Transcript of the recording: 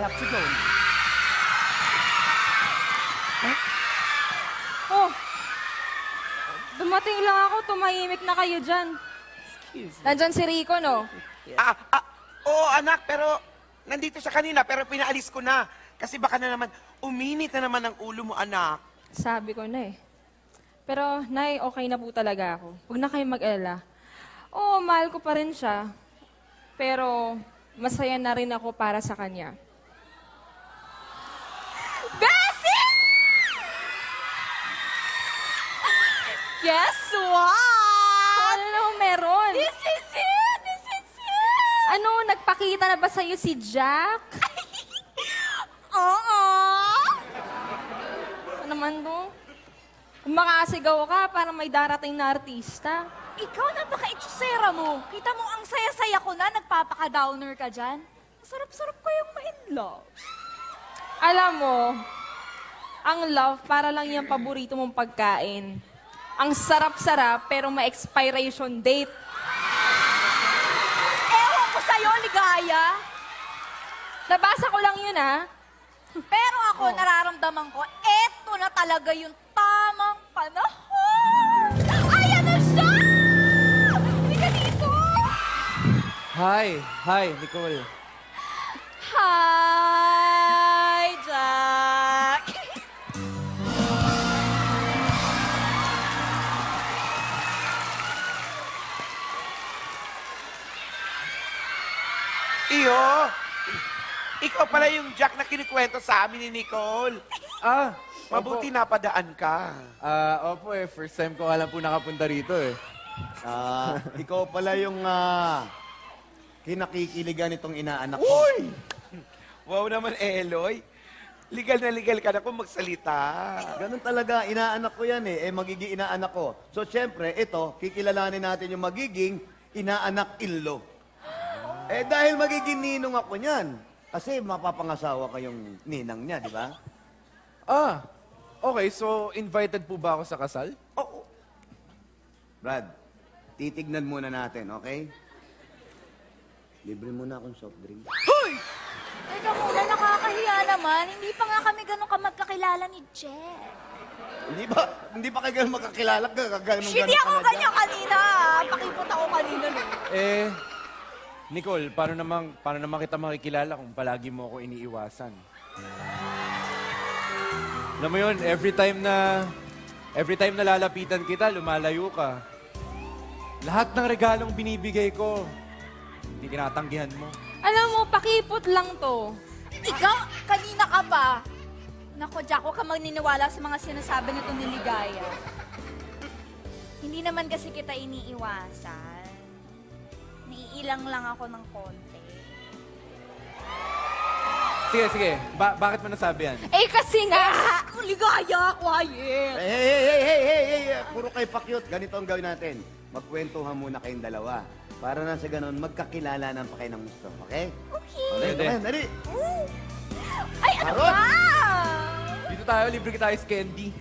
have to go. Oh, dumating lang ako, tumahimik na kayo dyan. Excuse me. Nandyan si Rico, no? Oo, anak, pero nandito siya kanina, pero pinaalis ko na. Kasi baka na naman, uminit na naman ang ulo mo, anak. Sabi ko na eh. Pero, Nay, okay na po talaga ako. Huwag na kayong mag-alala. Oo, mahal ko pa rin siya. Pero, masaya na rin ako para sa kanya. Bessie! Guess what? Ano meron? This is it! This is it! Ano, nagpakita na ba sa'yo si Jack? Oo! Ano naman to? Kung makasigaw ka, parang may darating na artista. Ikaw, napaka-itsusera mo. Kita mo, ang saya-saya ko na, nagpapaka-downer ka dyan. Sarap-sarap kayong ma-in-love. Alam mo, ang love para lang yung paborito mong pagkain. Ang sarap-sarap, pero may expiration date. Ewan ko sa'yo, ligaya. Nabasa ko lang yun, ha? Pero ako, nararamdaman ko, eto na talaga yung tamang panahon. Ayan na siya! Hindi ka dito! Hi, Nicole. Hi, Jack! Iyo, ikaw pala yung Jack na kinikwento sa amin ni Nicole. Mabuti napadaan ka. Opo eh. First time ko alam po nakapunta rito eh. Ikaw pala yung kinakikiligan itong inaanak ko. Uy! Wow naman, Eloy. Legal na legal ka na kung magsalita. Ganun talaga, inaanak ko yan eh. Magiging inaanak ko. So, syempre, ito, kikilalanin natin yung magiging inaanak-inlo. Dahil magiging ninong ako niyan. Kasi mapapangasawa kayong ninang niya, di ba? Okay. So, invited po ba ako sa kasal? Oo. Brad, titignan muna natin, okay? Libre muna akong soft drink. Teka muna, nakakahiya naman. Hindi pa nga kami ganun ka magkakilala ni Jack. Hindi pa kayo ganun magkakilala ka, Hindi ako ganyan kanina. Pakipot ako kanina. No? Nicole, paano naman kita makikilala kung palagi mo ako iniiwasan? Alam mo yun, every time na lalapitan kita, lumalayo ka. Lahat ng regalong binibigay ko, hindi tinatanggihan mo. Alam mo, pakipot lang to. Ikaw, kanina ka pa. Nako, Jack, huwag ka maniniwala sa mga sinasabi nito ni Ligaya. Hindi naman kasi kita iniiwasan. Naiilang lang ako ng konti. Sige. Bakit mo nasabi yan? Eh, kasi nga... Ligaya, quiet! Hey! Puro kayo pakyut. Ganito ang gawin natin. Magkwentuhan muna kayong dalawa. Para na sa ganun, magkakilala ng pa kayo ng gusto. Okay? Okay. Dali. Ay, ano Harot! ba? Dito tayo, libre kita ice candy.